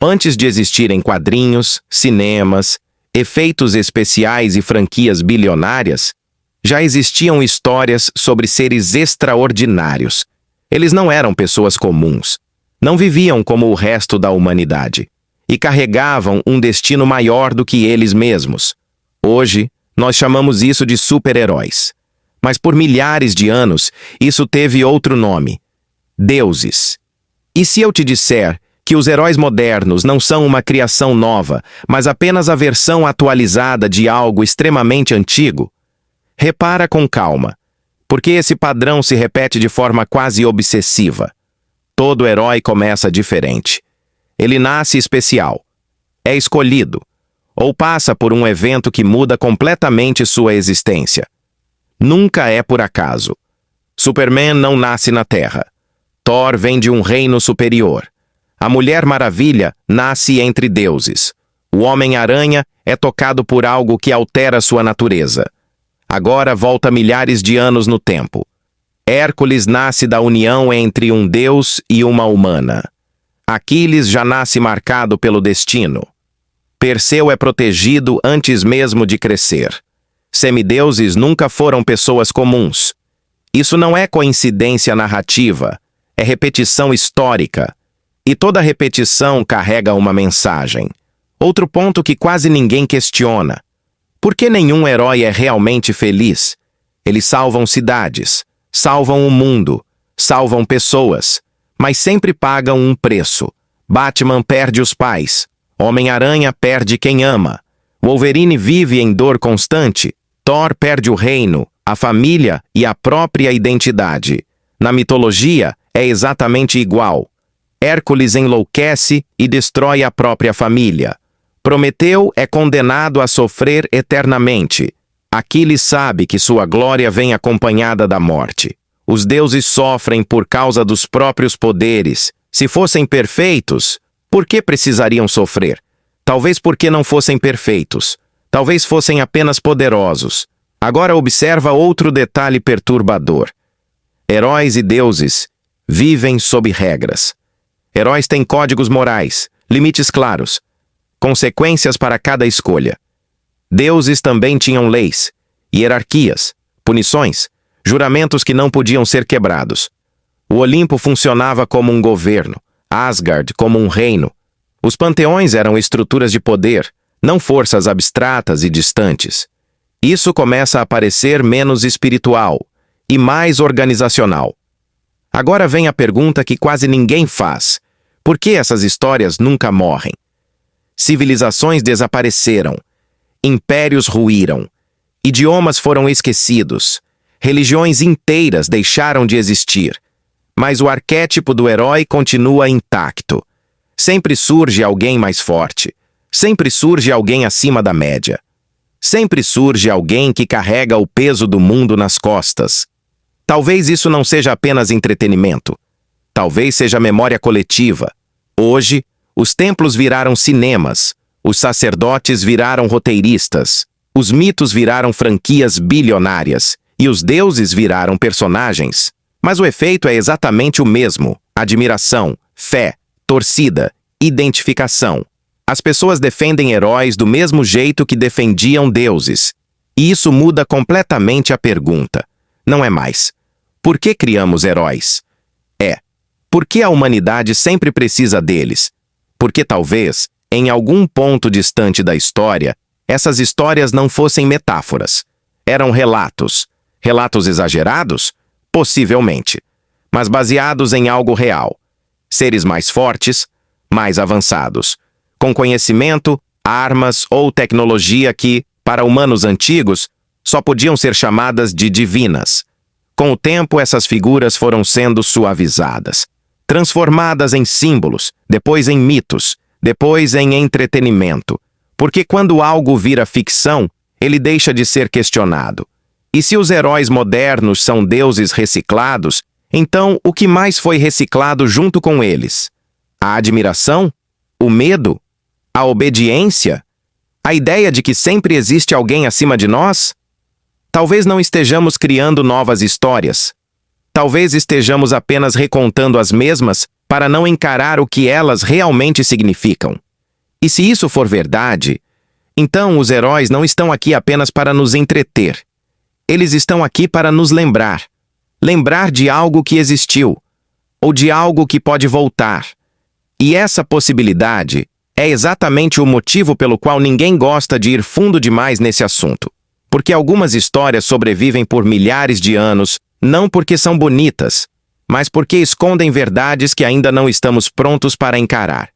Antes de existirem quadrinhos, cinemas, efeitos especiais e franquias bilionárias, já existiam histórias sobre seres extraordinários. Eles não eram pessoas comuns, não viviam como o resto da humanidade e carregavam um destino maior do que eles mesmos. Hoje, nós chamamos isso de super-heróis. Mas por milhares de anos, isso teve outro nome: deuses. E se eu te disser que os heróis modernos não são uma criação nova, mas apenas a versão atualizada de algo extremamente antigo? Repara com calma, porque esse padrão se repete de forma quase obsessiva. Todo herói começa diferente. Ele nasce especial, é escolhido, ou passa por um evento que muda completamente sua existência. Nunca é por acaso. Superman não nasce na Terra. Thor vem de um reino superior. A Mulher Maravilha nasce entre deuses. O Homem-Aranha é tocado por algo que altera sua natureza. Agora volta milhares de anos no tempo. Hércules nasce da união entre um deus e uma humana. Aquiles já nasce marcado pelo destino. Perseu é protegido antes mesmo de crescer. Semideuses nunca foram pessoas comuns. Isso não é coincidência narrativa, é repetição histórica. E toda repetição carrega uma mensagem. Outro ponto que quase ninguém questiona. Por que nenhum herói é realmente feliz? Eles salvam cidades, salvam o mundo, salvam pessoas, mas sempre pagam um preço. Batman perde os pais, Homem-Aranha perde quem ama, Wolverine vive em dor constante, Thor perde o reino, a família e a própria identidade. Na mitologia, é exatamente igual. Hércules enlouquece e destrói a própria família. Prometeu é condenado a sofrer eternamente. Aquiles sabe que sua glória vem acompanhada da morte. Os deuses sofrem por causa dos próprios poderes. Se fossem perfeitos, por que precisariam sofrer? Talvez porque não fossem perfeitos. Talvez fossem apenas poderosos. Agora observa outro detalhe perturbador. Heróis e deuses vivem sob regras. Heróis têm códigos morais, limites claros, consequências para cada escolha. Deuses também tinham leis, hierarquias, punições, juramentos que não podiam ser quebrados. O Olimpo funcionava como um governo, Asgard como um reino. Os panteões eram estruturas de poder, não forças abstratas e distantes. Isso começa a parecer menos espiritual e mais organizacional. Agora vem a pergunta que quase ninguém faz. Por que essas histórias nunca morrem? Civilizações desapareceram. Impérios ruíram. Idiomas foram esquecidos. Religiões inteiras deixaram de existir. Mas o arquétipo do herói continua intacto. Sempre surge alguém mais forte. Sempre surge alguém acima da média. Sempre surge alguém que carrega o peso do mundo nas costas. Talvez isso não seja apenas entretenimento. Talvez seja memória coletiva. Hoje, os templos viraram cinemas, os sacerdotes viraram roteiristas, os mitos viraram franquias bilionárias e os deuses viraram personagens. Mas o efeito é exatamente o mesmo: admiração, fé, torcida, identificação. As pessoas defendem heróis do mesmo jeito que defendiam deuses. E isso muda completamente a pergunta. Não é mais: por que criamos heróis? Por que a humanidade sempre precisa deles? Porque talvez, em algum ponto distante da história, essas histórias não fossem metáforas. Eram relatos. Relatos exagerados? Possivelmente. Mas baseados em algo real. Seres mais fortes, mais avançados, com conhecimento, armas ou tecnologia que, para humanos antigos, só podiam ser chamadas de divinas. Com o tempo, essas figuras foram sendo suavizadas, transformadas em símbolos, depois em mitos, depois em entretenimento. Porque quando algo vira ficção, ele deixa de ser questionado. E se os heróis modernos são deuses reciclados, então o que mais foi reciclado junto com eles? A admiração? O medo? A obediência? A ideia de que sempre existe alguém acima de nós? Talvez não estejamos criando novas histórias. Talvez estejamos apenas recontando as mesmas, para não encarar o que elas realmente significam. E se isso for verdade, então os heróis não estão aqui apenas para nos entreter. Eles estão aqui para nos lembrar. Lembrar de algo que existiu, ou de algo que pode voltar. E essa possibilidade é exatamente o motivo pelo qual ninguém gosta de ir fundo demais nesse assunto. Porque algumas histórias sobrevivem por milhares de anos, não porque são bonitas, mas porque escondem verdades que ainda não estamos prontos para encarar.